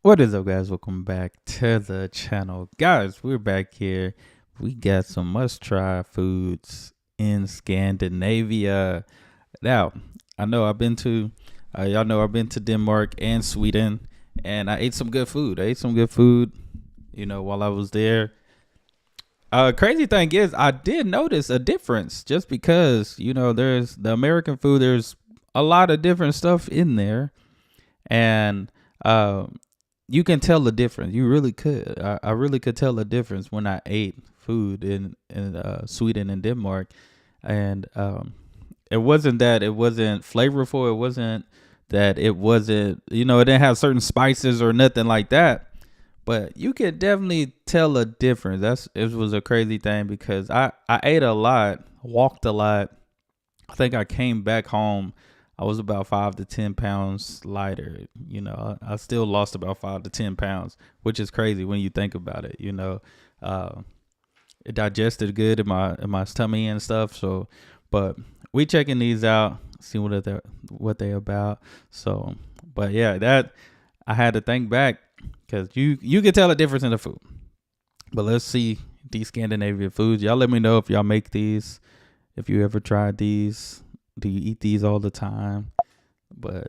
What is up, guys? Welcome back to the channel. Guys, we're back here. We got some must-try foods in Scandinavia. Now, I know I've been to, y'all know I've been to Denmark and Sweden, and I ate some good food. While I was there. Crazy thing is, I did notice a difference just because, there's the American food, there's a lot of different stuff in there. And, you can tell the difference. You really could. I really could tell the difference when I ate food in Sweden and Denmark, and it wasn't that it wasn't flavorful. It wasn't that it wasn't. It didn't have certain spices or nothing like that. But you could definitely tell a difference. It was a crazy thing because I ate a lot, walked a lot. I think I came back home. I was about 5 to 10 pounds lighter. I still lost about 5 to 10 pounds, which is crazy when you think about it. It digested good in my tummy and stuff. So, but we checking these out, see what they about. So, but yeah, that I had to think back because you can tell a difference in the food. But let's see these Scandinavian foods. Y'all let me know if y'all make these, if you ever tried these. Do you eat these all the time? But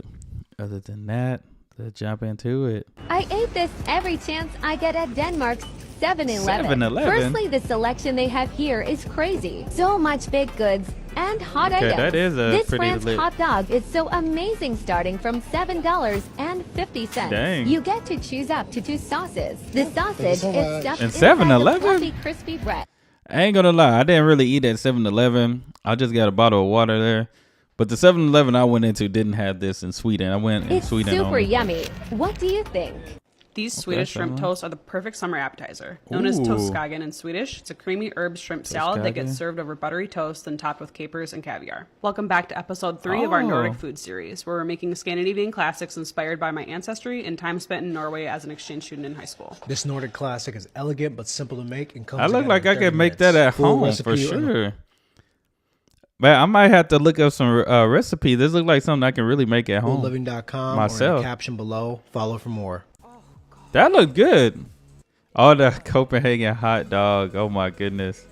other than that, let's jump into it. I ate this every chance I get at Denmark's 7-Eleven. 7-Eleven? Firstly, the selection they have here is crazy. So much baked goods and hot items. That is a this pretty brand's lit. hot dog is so amazing, starting from $7.50. Dang. You get to choose up to 2 sauces. The sausage is stuffed And inside the 7-Eleven? fluffy, crispy bread. I ain't gonna lie, I didn't really eat at 7-Eleven. I just got a bottle of water there. But the 7-Eleven I went into didn't have this in Sweden. I went in It's Sweden super only. yummy. What do you think? These Swedish shrimp someone. toasts are the perfect summer appetizer. Known as Ooh. toastskagen in Swedish, it's a creamy herb shrimp salad that Toastskagen? gets served over buttery toast and topped with capers and caviar. Welcome back to episode 3 of our Nordic Oh. food series, where we're making Scandinavian classics inspired by my ancestry and time spent in Norway as an exchange student in high school. This Nordic classic is elegant but simple to make and comes I look together like in I 30 could make minutes. that at Full home for recipe on- sure. Man, I might have to look up some recipe. This looks like something I can really make at home. FullLiving.com or in Myself. the caption below. Follow for more. That looked good. Oh, the Copenhagen hot dog. Oh my goodness.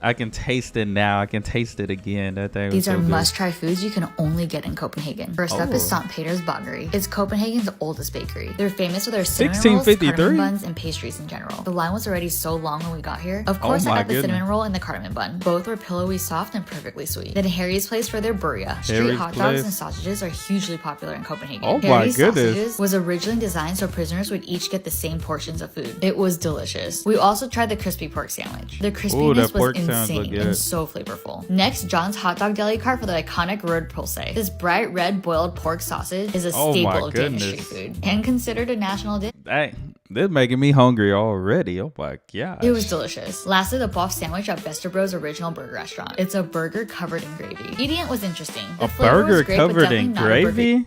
I can taste it now. I can taste it again. That thing was These so are good. must-try foods you can only get in Copenhagen. First up is Oh. St. Peter's Bageri. It's Copenhagen's oldest bakery. They're famous for their cinnamon rolls, 1653? cardamom buns, and pastries in general. The line was already so long when we got here. Of course, Oh I my got the goodness. cinnamon roll and the cardamom bun. Both were pillowy soft and perfectly sweet. Then Harry's Place for their burria. Street Harry's hot Place. dogs and sausages are hugely popular in Copenhagen. Oh my Harry's goodness. Sausages was originally designed so prisoners would each get the same portions of food. It was delicious. We also tried the crispy pork sandwich. The crispiness was pork sounds look insane good. and so flavorful. Next, John's hot dog deli cart for the iconic Rød Pølse. This bright red boiled pork sausage is a Oh my staple of Danish goodness. street food and considered a national dish. Dang, this making me hungry already. Oh my gosh. It was delicious. Lastly, the boff sandwich at Vesterbro's original burger restaurant. It's a burger covered in gravy. Eating it was interesting. The A flavor was burger great, but covered definitely in not a burger gravy?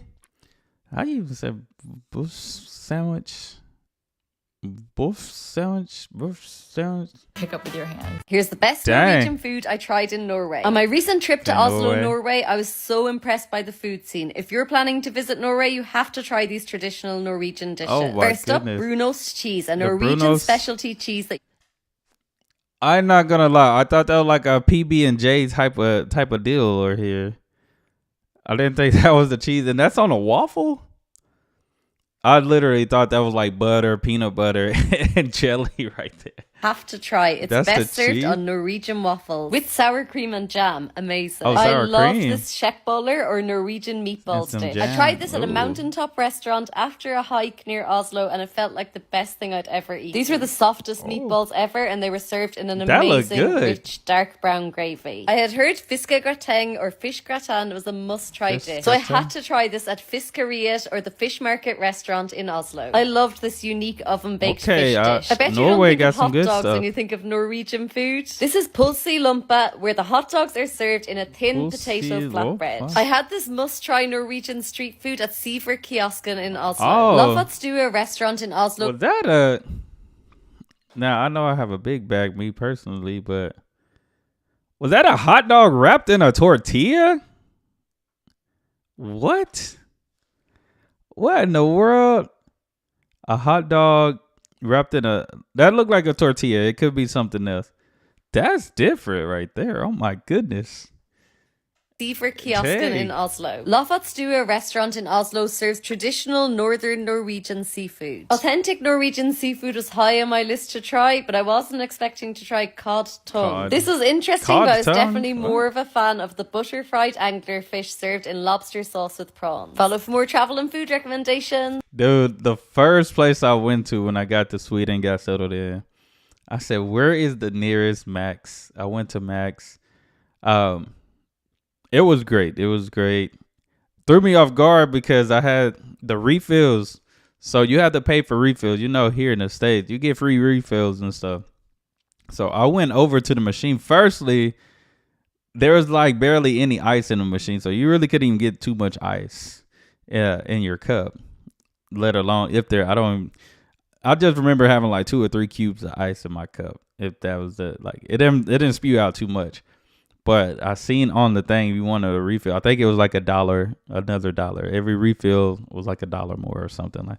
I even said buff sandwich. Buff sandwich. pick up with your hands. Here's the best Dang. Norwegian food I tried in Norway. On my recent trip to In Oslo, Norway. Norway, I was so impressed by the food scene. If you're planning to visit Norway, you have to try these traditional Norwegian dishes. Oh my First up, goodness. Brunost cheese, a The Norwegian Brunost- specialty cheese that I'm not gonna lie. I thought that was like a PB and J type of deal over here. I didn't think that was the cheese, and that's on a waffle. I literally thought that was like butter, peanut butter, and jelly right there. have to try. It's That's the best served cheese? on Norwegian waffles with sour cream and jam. Amazing. Oh, I sour love cream. this sheckboller or Norwegian meatballs some dish. jam. I tried this at a Ooh. mountaintop restaurant after a hike near Oslo, and it felt like the best thing I'd ever eaten. These were the softest meatballs ever, and they were served in an That looked amazing, good. rich, dark brown gravy. I had heard fiskegrateng or fish gratin was a must-try Fish dish, so I gratin? had to try this at Fiskeriet or the fish market restaurant in Oslo. I loved this unique oven-baked Okay, fish dish. I bet Norway you don't got think some of good hot dogs stuff. when you think of Norwegian food. This is pulsi lumpa, where the hot dogs are served in a thin potato Pulsi flatbread. lumpa? I had this must-try Norwegian street food at Siver Kiosken in Oslo. Oh. Lovatstue restaurant in Oslo. Was that a? Now I know I have a big bag, me personally, but was that a hot dog wrapped in a tortilla? What? What in the world? A hot dog wrapped in that looked like a tortilla. It could be something else. That's different right there. Oh my goodness. For kiosken Hey. in Oslo. Lofotstue restaurant in Oslo serves traditional northern Norwegian seafood. Authentic Norwegian seafood was high on my list to try, but I wasn't expecting to try cod tongue. Cod. This was interesting, Cod but I was tongue? definitely more of a fan of the butter fried angler fish served in lobster sauce with prawns. Follow for more travel and food recommendations. Dude, the first place I went to when I got to Sweden and got settled in, I said, where is the nearest Max? I went to Max. It was great. It was great. Threw me off guard because I had the refills. So you had to pay for refills. You know, here in the States, you get free refills and stuff. So I went over to the machine. Firstly, there was like barely any ice in the machine. So you really couldn't even get too much ice in your cup, let alone if there, I just remember having like 2 or 3 cubes of ice in my cup. If that was it didn't spew out too much. But I seen on the thing, if you wanted a refill, I think it was like $1, another $1. Every refill was like $1 more or something like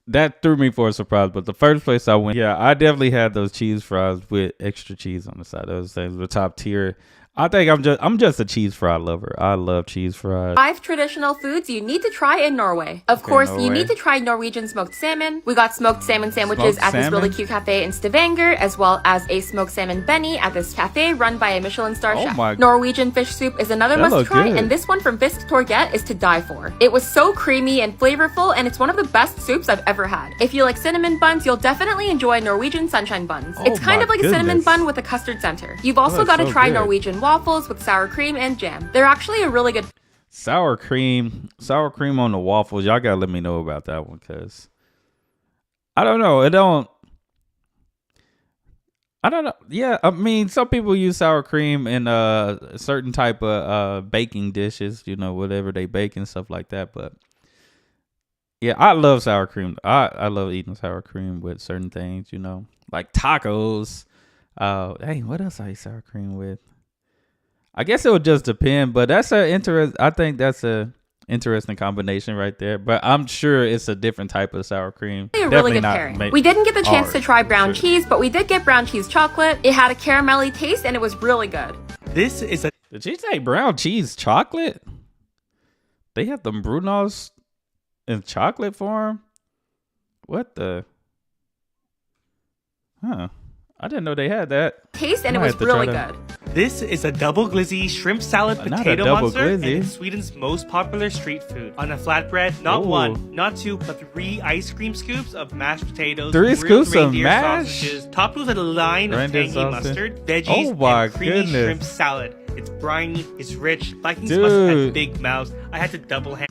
that. Threw me for a surprise. But the first place I went, yeah, I definitely had those cheese fries with extra cheese on the side. Those things were top tier. I think I'm just a cheese fry lover. I love cheese fries. 5 traditional foods you need to try in Norway. Of course, you need to try Norwegian smoked salmon. We got smoked salmon sandwiches Smoked at this really salmon? cute cafe in Stavanger, as well as a smoked salmon Benny at this cafe run by a Michelin star Oh chef. my- Norwegian fish soup is another That must look try, good. and this one from Fisk Torget is to die for. It was so creamy and flavorful, and it's one of the best soups I've ever had. If you like cinnamon buns, you'll definitely enjoy Norwegian sunshine buns. It's kind my of like a cinnamon goodness. bun with a custard center. You've also looks got to so try good. Norwegian waffles with sour cream and jam. They're actually a really good Sour cream on the waffles. Y'all gotta let me know about that one because I don't know. I don't know. Yeah, I mean, some people use sour cream in certain type of baking dishes, you know, whatever they bake and stuff like that. But yeah, I love sour cream. I love eating sour cream with certain things, you know, like tacos. Hey, what else I eat sour cream with? I guess it would just depend, but I think that's a interesting combination right there. But I'm sure it's a different type of sour cream. a really Definitely good not pairing. We didn't get the chance ours, to try brown for sure. cheese, but we did get brown cheese chocolate. It had a caramelly taste and it was really good. This is a Did she say brown cheese chocolate? They have them Brunos in chocolate form? What the? Huh. I didn't know they had that. Taste and it I was have to try really that. good. This is a double glizzy shrimp salad Not a potato double monster, and glizzy. it's Sweden's most popular street food. On a flatbread, not Ooh. 1, not 2, but 3 ice cream scoops of mashed potatoes, 3 grilled scoops of reindeer mash? sausages, topped with a line of Reindeer tangy sausage? mustard, veggies, Oh my and creamy goodness. shrimp salad. It's briny, it's rich. Vikings must have Dude. had big mouths. I had to double hand.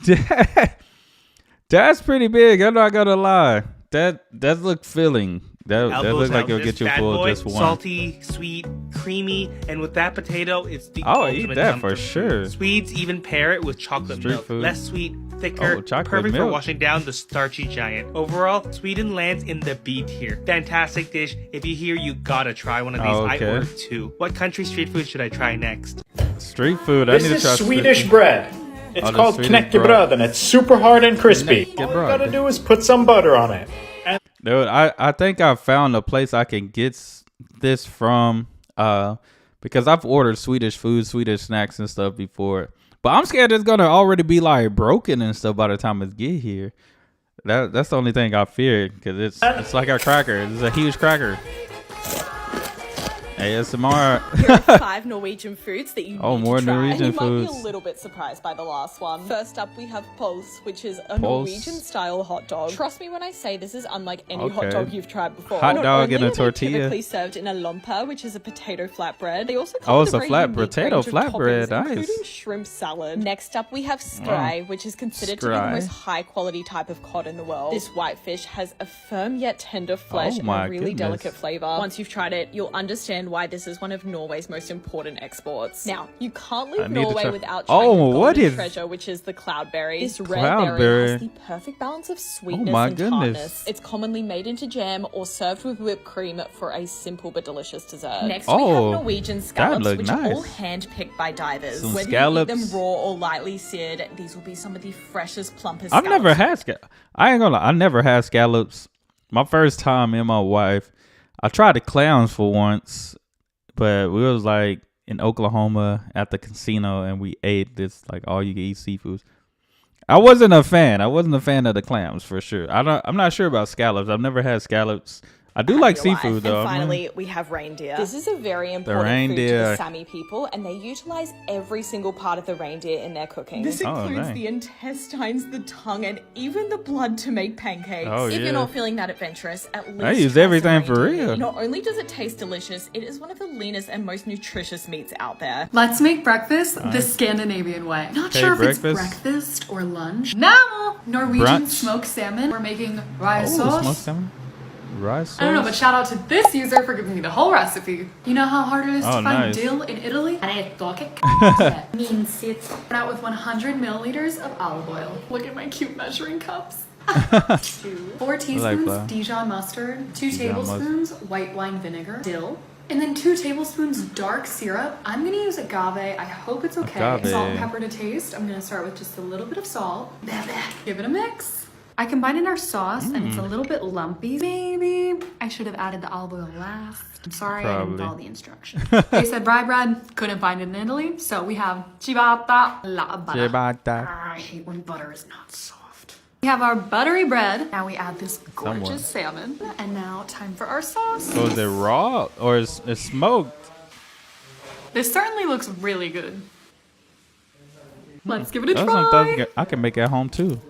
That's pretty big. I'm not gonna lie. That look filling. That Elbows looks like out it'll this get you bad full boy, just one. salty, sweet, creamy, and with that potato, it's the I'll eat ultimate that comfort for food. sure. Swedes even pair it with chocolate Street milk. food. Less sweet, thicker, Oh, chocolate perfect for milk. washing down the starchy giant. Overall, Sweden lands in the B tier. Fantastic dish. If you're here, you gotta try one of these. I Okay. ordered 2. What country street food should I try next? Street food. This I need is to try Swedish street- bread. It's Oh, the called Swedish knäckebröd bread. and it's super hard and crispy. All you Knäckebröd. gotta do is put some butter on it. And Dude, I think I found a place I can get this from because I've ordered Swedish food, Swedish snacks and stuff before. But I'm scared it's gonna already be like broken and stuff by the time it get here. That's the only thing I fear because it's like a cracker. It's a huge cracker. ASMR. Here are 5 Norwegian foods that you Oh, need more to try. Norwegian and you might be foods. a little bit surprised by the last one. First up, we have pulse, which is a Pulse. Norwegian-style hot dog. Trust me when I say this is unlike any hot Okay. dog you've tried before. Hot Not dog and only a are they tortilla. typically served in a lumpa, which is a potato flatbread. They also come Oh, with it's a a very flat unique potato range of flatbread, toppings, nice. including shrimp salad. Next up, we have skrei, which is considered to be the Skrei. most high-quality type of cod in the world. This white fish has a firm yet tender flesh Oh and my a really goodness. delicate flavor. Once you've tried it, you'll understand and why this is one of Norway's most important exports. Now, you can't leave need to Norway try- without trying Oh, the what golden is- treasure, which is the cloudberry. This rare Cloudberry. berry has the perfect balance of sweetness my and goodness. tartness. It's commonly made into jam or served with whipped cream for a simple but delicious dessert. Next, we Oh, have Norwegian scallops, look which are all nice. hand-picked by divers. Some Whether scallops. you eat them raw or lightly seared, these will be some of the freshest, plumpest I've never scallops. had I ain't gonna lie. I never had scallops. My first time, me and my wife, I tried the clams for once, but we was like in Oklahoma at the casino and we ate this like all you can eat seafoods. I wasn't a fan. I wasn't a fan of the clams for sure. I'm not sure about scallops. I've never had scallops. I do like Your life. seafood though. And finally, we have reindeer. This is a very important food to reindeer. the Sami people, and they utilize every single part of the reindeer in their cooking. This Oh, includes dang. the intestines, the tongue, and even the blood to make pancakes. Oh, If yeah. you're not feeling that adventurous, at least I use try everything some for reindeer. real. Not only does it taste delicious, it is one of the leanest and most nutritious meats out there. Let's make breakfast the Scandinavian way. Not Okay, sure if breakfast. it's breakfast or lunch. Now, Norwegian Brunch. smoked salmon. We're making rye Oh, sauce. smoked salmon, rice sauce. I don't know, but shout out to this user for giving me the whole recipe. You know how hard it is Oh, to find nice. dill in Italy? Means it's out with 100 milliliters of olive oil. Look at my cute measuring cups. 4 teaspoons flour. Dijon mustard, 2 Dijon tablespoons white wine vinegar, dill, and then 2 tablespoons dark syrup. I'm gonna use agave. I hope it's okay. Agave. Salt and pepper to taste. I'm gonna start with just a little bit of salt. Give it a mix. I combined in our sauce and it's a little bit lumpy. Maybe I should have added the olive oil last. I'm sorry I didn't Probably. follow the instructions. They said rye bread, couldn't find it in Italy, so we have ciabatta, la butter. Ciabatta. I hate when butter is not soft. We have our buttery bread. Now we add this gorgeous salmon. And now time for our sauce. So is it raw or is it smoked? This certainly looks really good. Let's give it a That's try. something I can make at home too.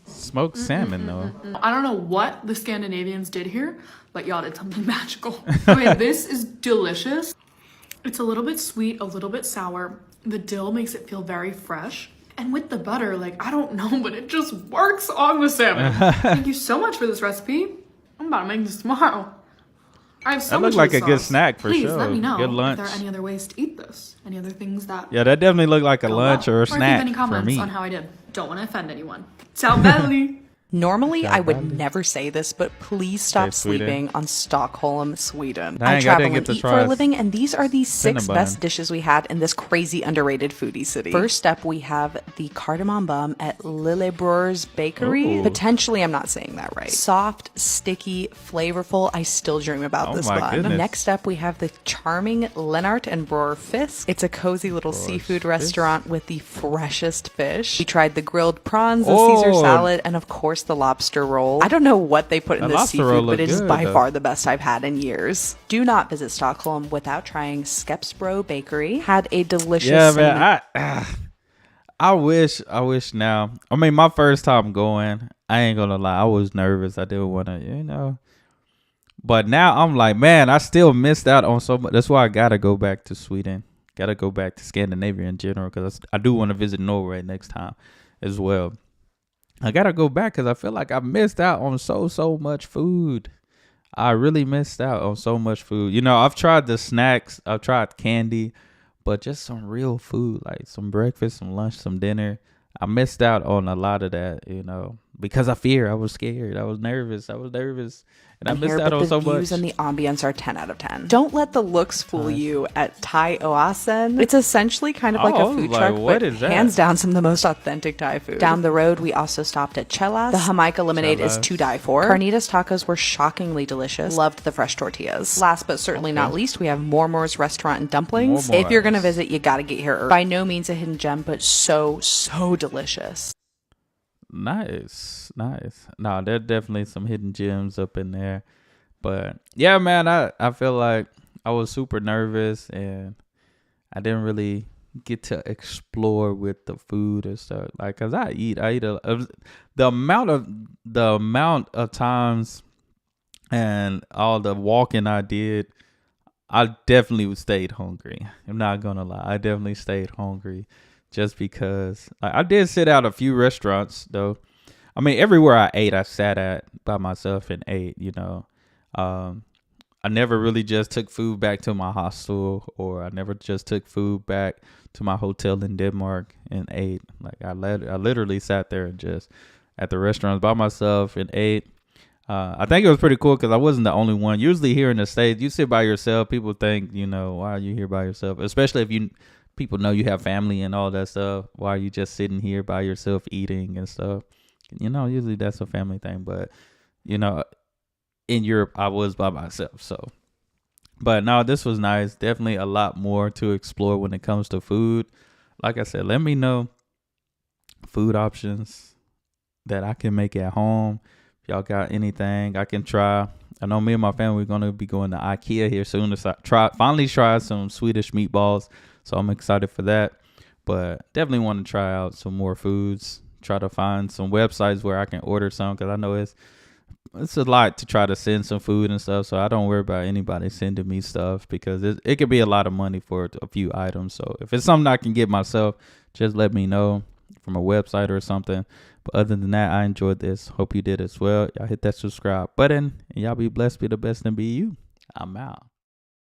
Smoked salmon though. I don't know what the Scandinavians did here, but y'all did something magical. Okay, this is delicious. It's a little bit sweet, a little bit sour. The dill makes it feel very fresh. And with the butter, like, I don't know, but it just works on the salmon. Thank you so much for this recipe. I'm about to make this tomorrow. I have so That much looked like of a good sauce. snack for Please sure. let me know Good lunch. if there are any other ways to eat this. Any other things that Yeah, that definitely looked like a go lunch well. or a if you have snack any for comments me. on how I did. Don't want to offend anyone. Ciao belly. Normally, I would Scandinavian. never say this, but please stop Okay, Sweden. sleeping on Stockholm, Sweden. Dang, I I travel didn't get and to eat for try a living, and these are the 6 Cinnabon. best dishes we had in this crazy underrated foodie city. First up, we have the cardamom bum at Lillebror's Bakery. Ooh. Potentially, I'm not saying that right. Soft, sticky, flavorful. I still dream about Oh this my one. goodness. Next up, we have the charming Lennart and Bror Fisk. It's a cozy little seafood Fisk. restaurant with the freshest fish. We tried the grilled prawns, the Oh. Caesar salad, and of course the lobster roll. I don't know what they put in The this lobster roll seafood, but looked it is good, by though. far the best I've had in years. Do not visit Stockholm without trying Skepsbro Bakery. Had a delicious Yeah, cinnamon- man. I wish now. I mean, my first time going, I ain't gonna lie, I was nervous. I didn't want to, But now I'm like, man, I still missed out on so much. That's why I gotta go back to Sweden. Gotta go back to Scandinavia in general because I do want to visit Norway next time as well. I gotta go back because I feel like I missed out on so much food. I really missed out on so much food. I've tried the snacks, I've tried candy, but just some real food, like some breakfast, some lunch, some dinner. I missed out on a lot of that, because I was scared, I was nervous, and I missed here, out but on so the views much. and the ambience are 10 out of 10. Don't let the looks fool you at Thai Oasen. It's essentially kind of like a food like, truck, what but is that? hands down some of the most authentic Thai food. Down the road, we also stopped at Chelas. The Jamaica lemonade is Chelas. to die for. Carnitas tacos were shockingly delicious. Loved the fresh tortillas. Last but certainly not least, we have Mormore's restaurant and dumplings. If you're going to visit, you got to get here early. By no means a hidden gem, but so delicious. Nice. No, there are definitely some hidden gems up in there. But yeah, man, I feel like I was super nervous and I didn't really get to explore with the food and stuff. Like, cause I eat the amount of times and all the walking I did, I definitely stayed hungry. I'm not gonna lie, I definitely stayed hungry. Just because I did sit out a few restaurants though. I mean, everywhere I ate, I sat at by myself and ate. I never really just took food back to my hostel, or I never just took food back to my hotel in Denmark and ate. Like I literally sat there and just at the restaurants by myself and ate. I think it was pretty cool because I wasn't the only one. Usually here in the States, you sit by yourself. People think, why are you here by yourself? Especially if people know you have family and all that stuff. Why are you just sitting here by yourself eating and stuff? Usually that's a family thing. But, in Europe, I was by myself. So, but no, this was nice. Definitely a lot more to explore when it comes to food. Like I said, let me know food options that I can make at home. If y'all got anything I can try. I know me and my family are going to be going to IKEA here soon to finally try some Swedish meatballs. So I'm excited for that. But definitely want to try out some more foods. Try to find some websites where I can order some, because I know it's a lot to try to send some food and stuff. So I don't worry about anybody sending me stuff, because it could be a lot of money for a few items. So if it's something I can get myself, just let me know from a website or something. But other than that, I enjoyed this. Hope you did as well. Y'all hit that subscribe button, and y'all be blessed, be the best, and be you. I'm out.